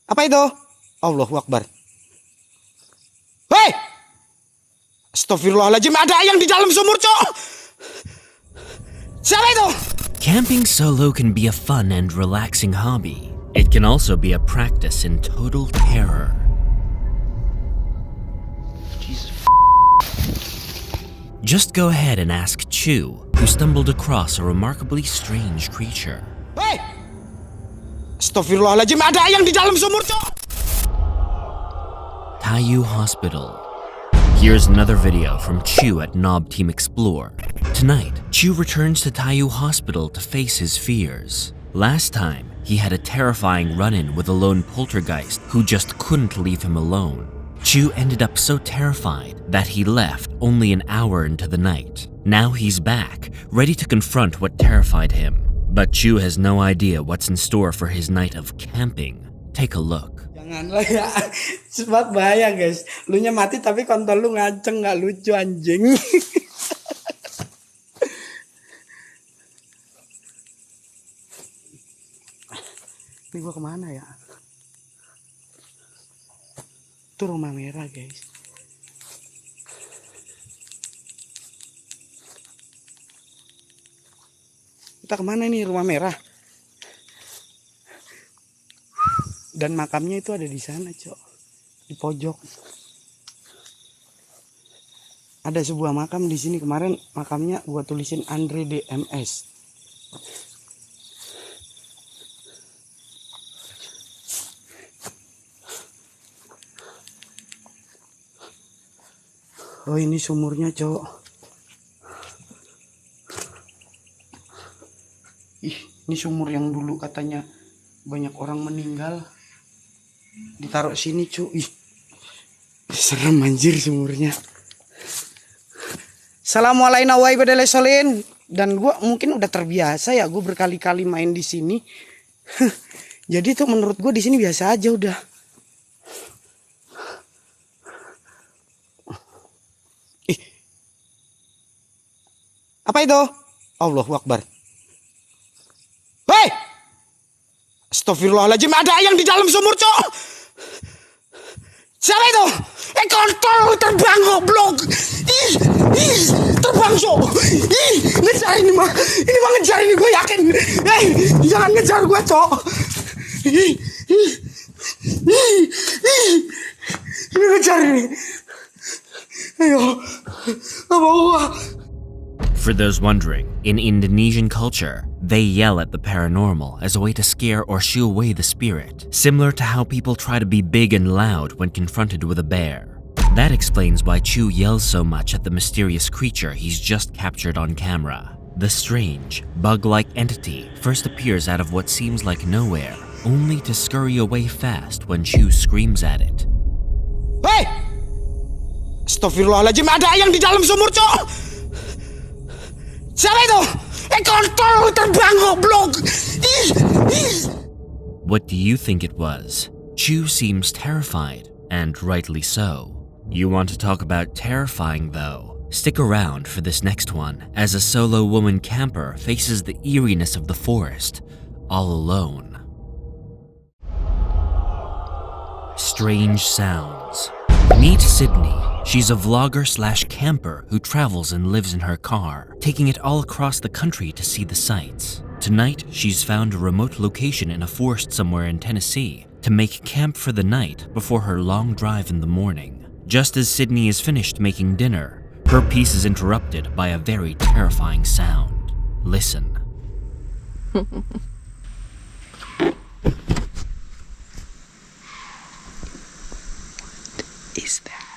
Apa itu? Allahu Akbar. Hei! Astagfirullahaladzim, ada ayam di dalam sumur, Cok! Siapa itu? Camping solo can be a fun and relaxing hobby. It can also be a practice in total terror. Jesus. Just go ahead and ask Chu, who stumbled across a remarkably strange creature. Hei! Astagfirullahaladzim, ada ayam di dalam sumur, Cok! Taiyu Hospital. Here's another video from Chu at Knob Team Explore. Tonight, Chu returns to Taiyu Hospital to face his fears. Last time, he had a terrifying run-in with a lone poltergeist who just couldn't leave him alone. Chu ended up so terrified that he left only an hour into the night. Now he's back, ready to confront what terrified him. But Chu has no idea what's in store for his night of camping. Take a look. Janganlah ya, sebab bahaya guys. Lu nya mati tapi kontol lu ngaceng, gak lucu anjing. Ini gua kemana ya? Itu rumah merah guys. Kita kemana ini rumah merah? Dan makamnya itu ada di sana, Cok. Di pojok. Ada sebuah makam di sini. Kemarin makamnya gua tulisin Andre DMS. Oh, ini sumurnya, Cok. Ih, ini sumur yang dulu katanya banyak orang meninggal. Ditaruh sini, cuy. Serem anjir sumurnya. Assalamualaikum warahmatullahi wabarakatuh. Dan gue mungkin udah terbiasa ya, gue berkali-kali main di sini. Jadi tuh menurut gue di sini biasa aja udah. Ih. Apa itu? Allahu Akbar. Hei! Astagfirullahaladzim, ada ayam di dalam sumur, Cok! Siapa itu? Kontol, terbang goblok! Ih, terbang, Cok! Ih, ngejar ini mah ngejar ini, gue yakin. Hei, jangan ngejar gue, Cok! Ini ngejar ini. Ayo, gak mau gua. For those wondering, in Indonesian culture, they yell at the paranormal as a way to scare or shoo away the spirit, similar to how people try to be big and loud when confronted with a bear. That explains why Chu yells so much at the mysterious creature he's just captured on camera. The strange, bug-like entity first appears out of what seems like nowhere, only to scurry away fast when Chu screams at it. Hei! Astagfirullahaladzim, ada ayam di dalam sumur, Cok! Siapa itu? Kontol, terbang goblok! What do you think it was? Chu seems terrified, and rightly so. You want to talk about terrifying though? Stick around for this next one, as a solo woman camper faces the eeriness of the forest, all alone. Strange sounds. Meet Sydney. She's a vlogger/camper who travels and lives in her car, taking it all across the country to see the sights. Tonight, she's found a remote location in a forest somewhere in Tennessee to make camp for the night before her long drive in the morning. Just as Sydney is finished making dinner, her piece is interrupted by a very terrifying sound. Listen. Is that?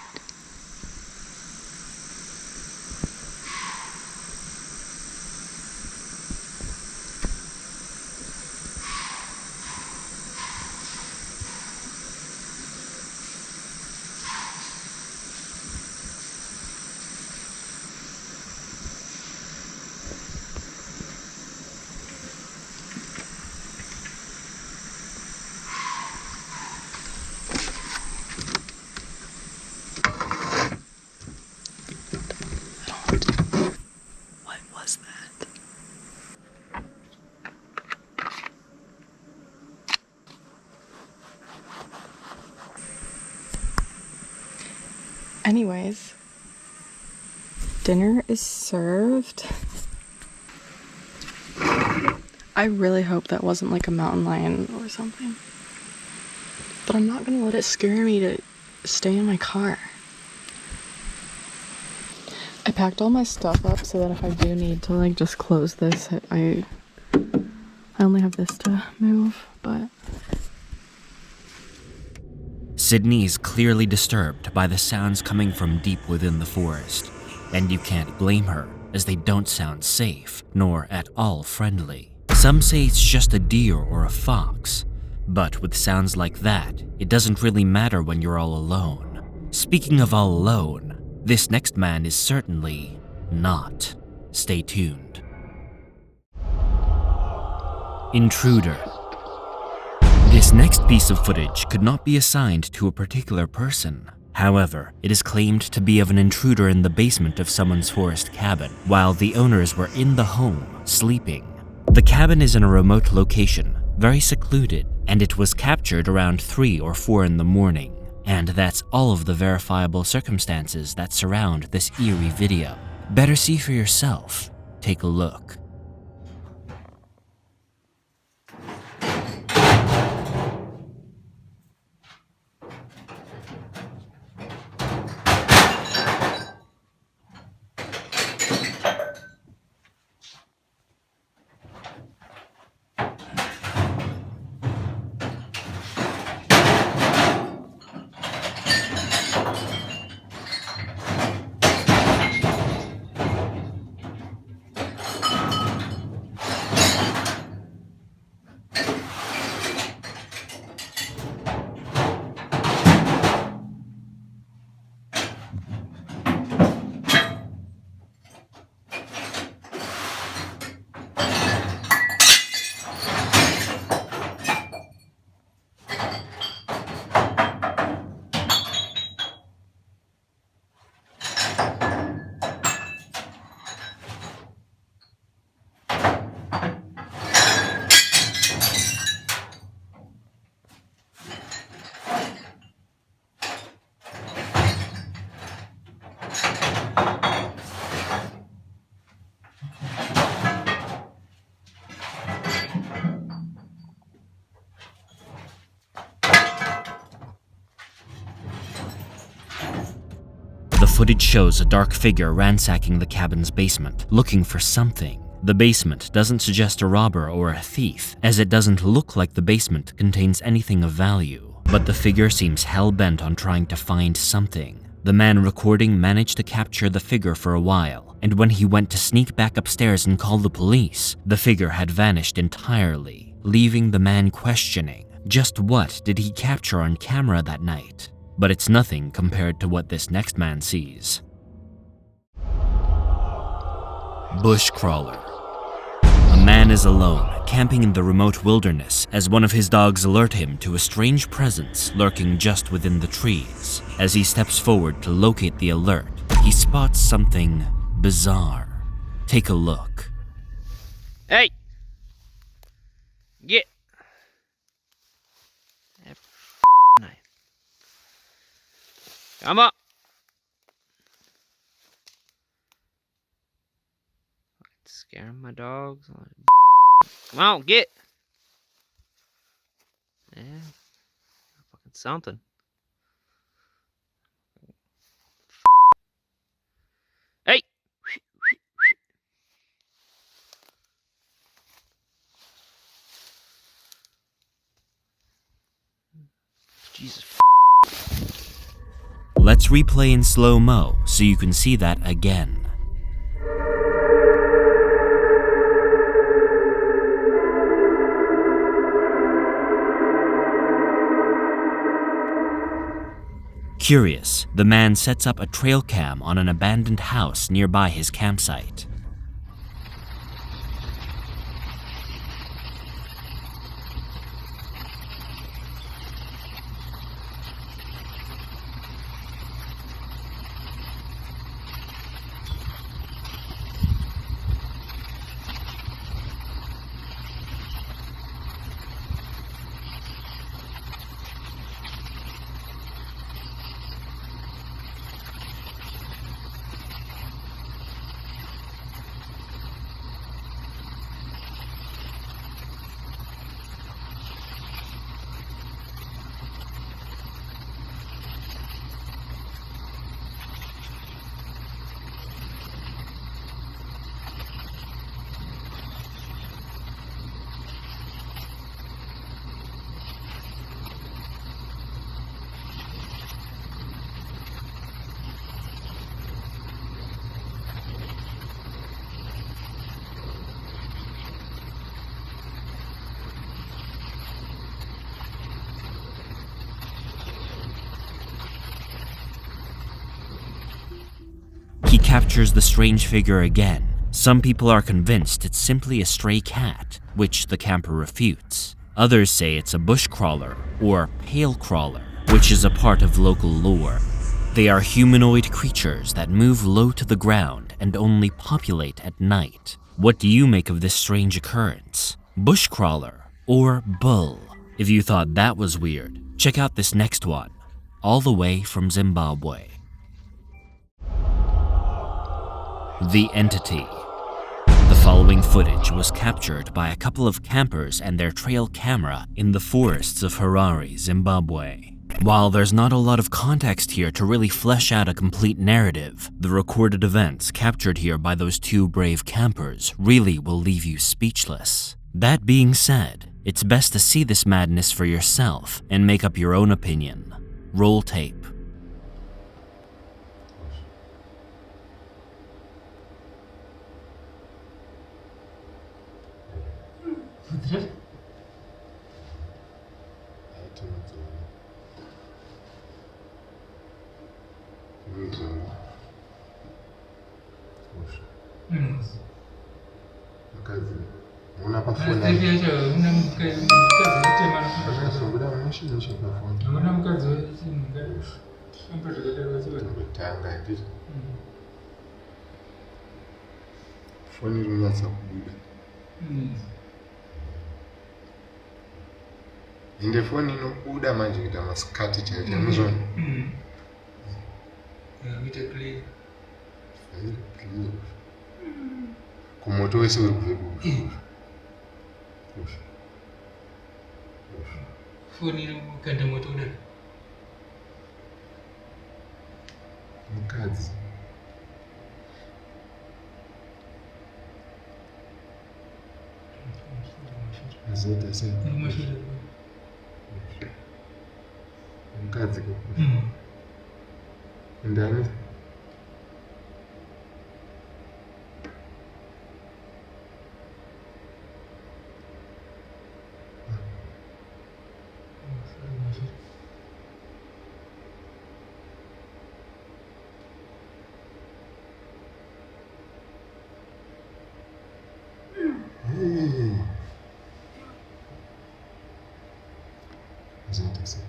Anyways, dinner is served. I really hope that wasn't like a mountain lion or something. But I'm not gonna let it scare me to stay in my car. I packed all my stuff up so that if I do need to like just close this, I only have this to move, but... Sydney is clearly disturbed by the sounds coming from deep within the forest, and you can't blame her, as they don't sound safe, nor at all friendly. Some say it's just a deer or a fox, but with sounds like that, it doesn't really matter when you're all alone. Speaking of all alone, this next man is certainly not. Stay tuned. Intruder. This next piece of footage could not be assigned to a particular person. However, it is claimed to be of an intruder in the basement of someone's forest cabin, while the owners were in the home, sleeping. The cabin is in a remote location, very secluded, and it was captured around 3 or 4 in the morning. And that's all of the verifiable circumstances that surround this eerie video. Better see for yourself. Take a look. The footage shows a dark figure ransacking the cabin's basement, looking for something. The basement doesn't suggest a robber or a thief, as it doesn't look like the basement contains anything of value. But the figure seems hell-bent on trying to find something. The man recording managed to capture the figure for a while, and when he went to sneak back upstairs and call the police, the figure had vanished entirely, leaving the man questioning just what did he capture on camera that night. But it's nothing compared to what this next man sees. Bushcrawler. A man is alone, camping in the remote wilderness as one of his dogs alert him to a strange presence lurking just within the trees. As he steps forward to locate the alert, he spots something bizarre. Take a look. Hey! Get! That knife. Come up! Scaring my dogs. Come on, get! Yeah. Fucking something. Hey! Jesus. Let's replay in slow-mo so you can see that again. Curious, the man sets up a trail cam on an abandoned house nearby his campsite. captures the strange figure again. Some people are convinced it's simply a stray cat, which the camper refutes. Others say it's a bush crawler or pale crawler, which is a part of local lore. They are humanoid creatures that move low to the ground and only populate at night. What do you make of this strange occurrence? Bush crawler or bull? If you thought that was weird, check out this next one, all the way from Zimbabwe. The Entity. The following footage was captured by a couple of campers and their trail camera in the forests of Harare, Zimbabwe. While there's not a lot of context here to really flesh out a complete narrative, the recorded events captured here by those two brave campers really will leave you speechless. That being said, it's best to see this madness for yourself and make up your own opinion. Roll tape. Foni rinatsa kubuda. Inde foni inobuda manje kuita masikati chaite muzoni. Ngite clear. Kumoto wese uri kubveku. Foni irikukanda moto kudai. Mukadzi. Zeta sei. Mukadzi ko. Ndani. Zeta sei.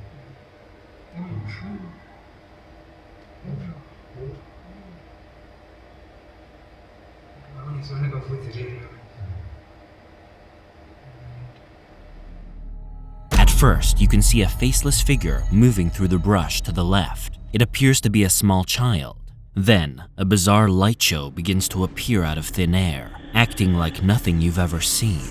At first, you can see a faceless figure moving through the brush to the left. It appears to be a small child. Then, a bizarre light show begins to appear out of thin air, acting like nothing you've ever seen.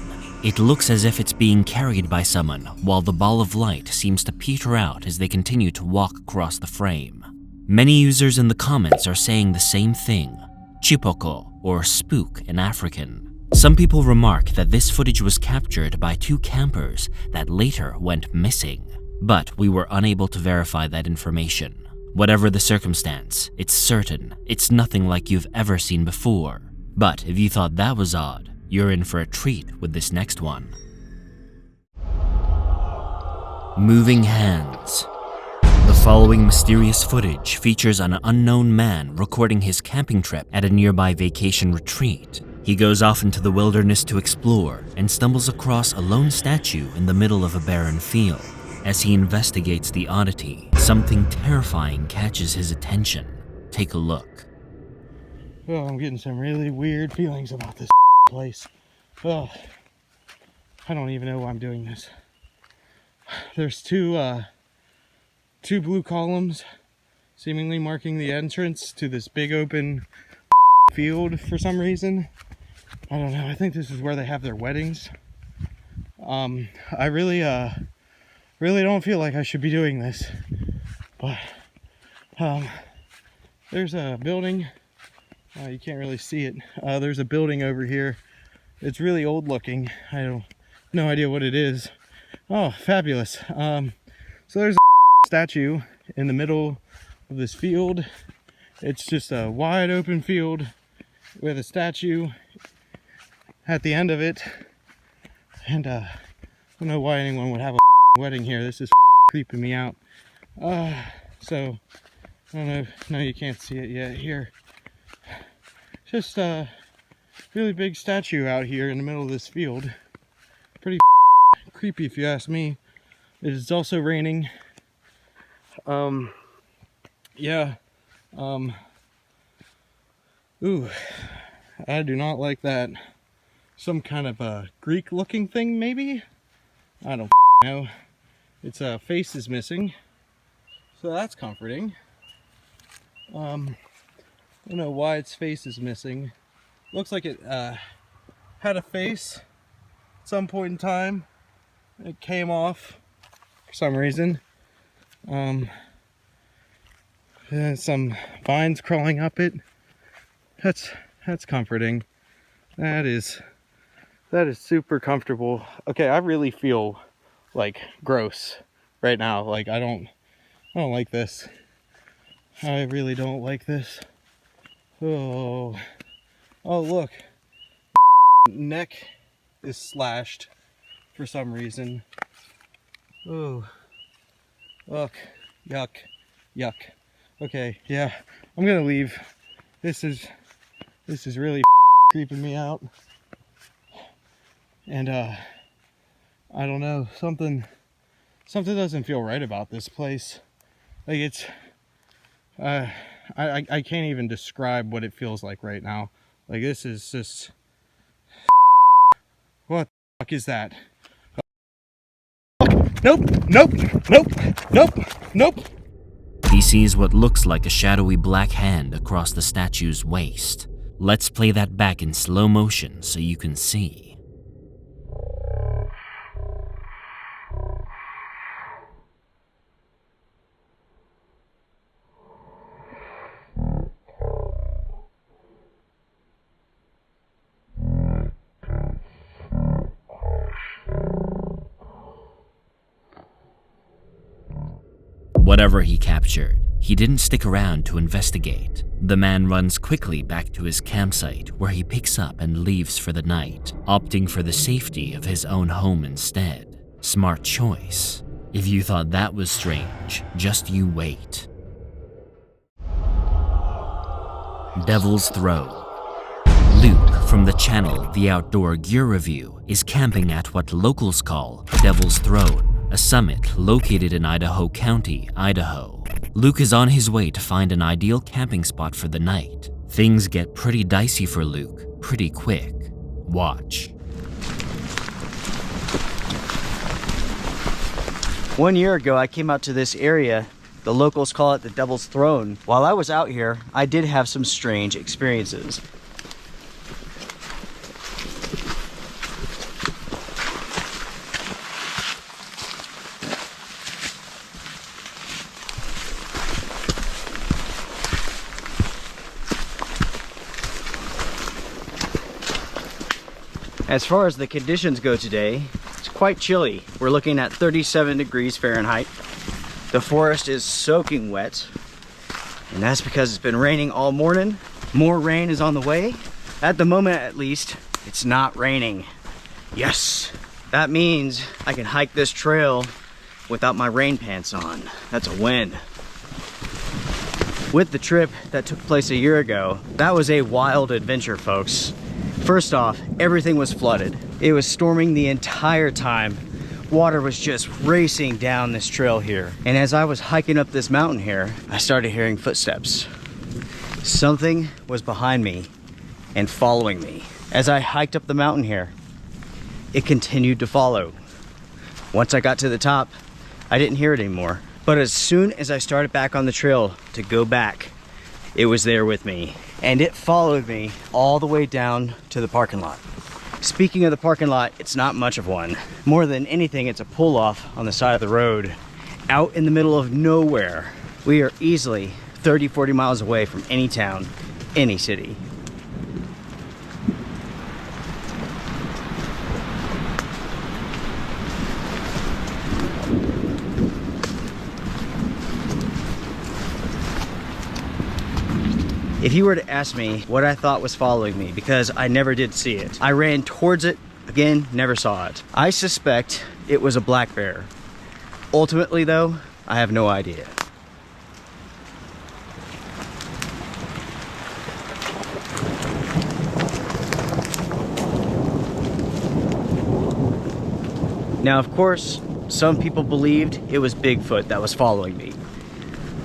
It looks as if it's being carried by someone, while the ball of light seems to peter out as they continue to walk across the frame. Many users in the comments are saying the same thing, chipoko, or spook in African. Some people remark that this footage was captured by two campers that later went missing, but we were unable to verify that information. Whatever the circumstance, it's certain it's nothing like you've ever seen before. But if you thought that was odd, you're in for a treat with this next one. Moving hands. The following mysterious footage features an unknown man recording his camping trip at a nearby vacation retreat. He goes off into the wilderness to explore and stumbles across a lone statue in the middle of a barren field. As he investigates the oddity, something terrifying catches his attention. Take a look. Oh, I'm getting some really weird feelings about this place. Oh, I don't even know why I'm doing this. There's two blue columns seemingly marking the entrance to this big open field for some reason. I don't know. I think this is where they have their weddings. I really don't feel like I should be doing this, but there's a building. You can't really see it. There's a building over here. It's really old looking. I have no idea what it is. Oh, fabulous. So there's a statue in the middle of this field. It's just a wide open field with a statue at the end of it. And I don't know why anyone would have a wedding here. This is creeping me out. So I don't know. No, you can't see it yet here. just a really big statue out here in the middle of this field. Pretty creepy if you ask me. It is also raining. Yeah. Ooh, I do not like that. Some kind of a Greek looking thing, maybe? I don't know. Its face is missing, so that's comforting. I don't know why its face is missing. Looks like it had a face at some point in time. It came off for some reason. There's some vines crawling up it. That's comforting. That is super comfortable. Okay, I really feel like gross right now. Like I don't like this. I really don't like this. Oh look. Neck is slashed for some reason. Oh, look, yuck. Okay, yeah, I'm gonna leave. This is really creeping me out. And I don't know, something doesn't feel right about this place. Like it's I can't even describe what it feels like right now. Like this is just, what the fuck is that? Nope. He sees what looks like a shadowy black hand across the statue's waist. Let's play that back in slow motion so you can see. Whatever he captured, he didn't stick around to investigate. The man runs quickly back to his campsite where he picks up and leaves for the night, opting for the safety of his own home instead. Smart choice. If you thought that was strange, just you wait. Devil's Throw. Luke from the channel The Outdoor Gear Review is camping at what locals call Devil's Throne, a summit located in Idaho County, Idaho. Luke is on his way to find an ideal camping spot for the night. Things get pretty dicey for Luke pretty quick. Watch. 1 year ago, I came out to this area. The locals call it the Devil's Throne. While I was out here, I did have some strange experiences. As far as the conditions go today, it's quite chilly. We're looking at 37 degrees Fahrenheit. The forest is soaking wet, and that's because it's been raining all morning. More rain is on the way. At the moment, at least, it's not raining. Yes, that means I can hike this trail without my rain pants on. That's a win. With the trip that took place a year ago, that was a wild adventure, folks. First off, everything was flooded. It was storming the entire time. Water was just racing down this trail here. And as I was hiking up this mountain here, I started hearing footsteps. Something was behind me and following me. As I hiked up the mountain here, it continued to follow. Once I got to the top, I didn't hear it anymore. But as soon as I started back on the trail to go back, it was there with me. And it followed me all the way down to the parking lot. Speaking of the parking lot, it's not much of one. More than anything, it's a pull-off on the side of the road, out in the middle of nowhere. We are easily 30, 40 miles away from any town, any city. If you were to ask me what I thought was following me, because I never did see it, I ran towards it, again, never saw it. I suspect it was a black bear. Ultimately though, I have no idea. Now, of course, some people believed it was Bigfoot that was following me.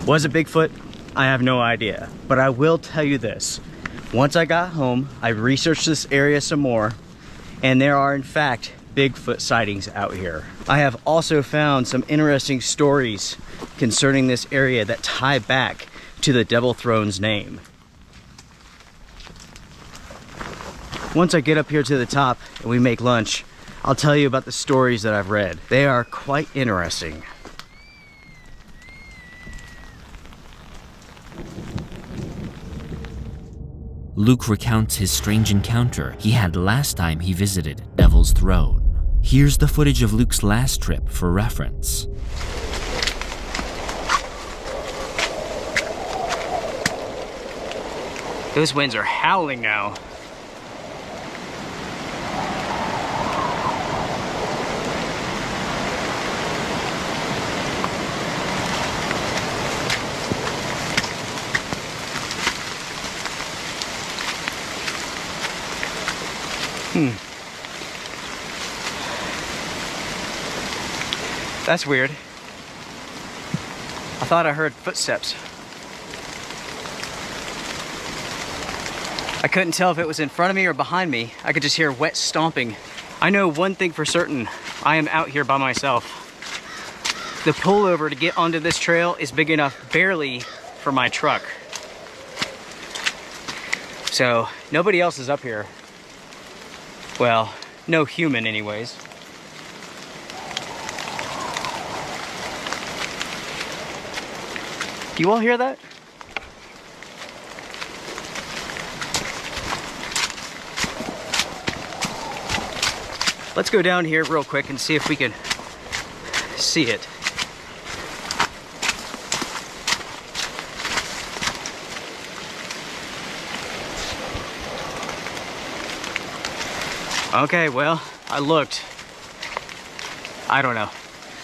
Was it Bigfoot? I have no idea, but I will tell you this. Once I got home, I researched this area some more, and there are in fact Bigfoot sightings out here. I have also found some interesting stories concerning this area that tie back to the Devil Throne's name. Once I get up here to the top and we make lunch, I'll tell you about the stories that I've read. They are quite interesting. Luke recounts his strange encounter he had last time he visited Devil's Throne. Here's the footage of Luke's last trip for reference. Those winds are howling now. That's weird. I thought I heard footsteps. I couldn't tell if it was in front of me or behind me. I could just hear wet stomping. I know one thing for certain. I am out here by myself. The pullover to get onto this trail is big enough barely for my truck. So nobody else is up here. Well, no human anyways. Do you all hear that? Let's go down here real quick and see if we can see it. Okay, well, I looked. I don't know.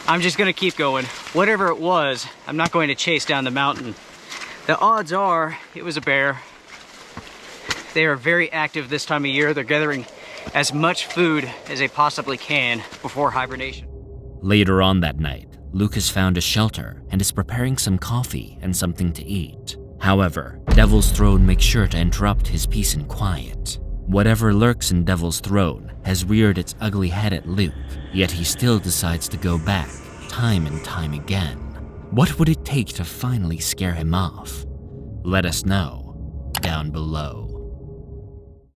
I'm just gonna keep going. Whatever it was, I'm not going to chase down the mountain. The odds are it was a bear. They are very active this time of year. They're gathering as much food as they possibly can before hibernation. Later on that night, Lucas found a shelter and is preparing some coffee and something to eat. However, Devil's Throne makes sure to interrupt his peace and quiet. Whatever lurks in Devil's Throne has reared its ugly head at Luke, yet he still decides to go back time and time again. What would it take to finally scare him off? Let us know down below.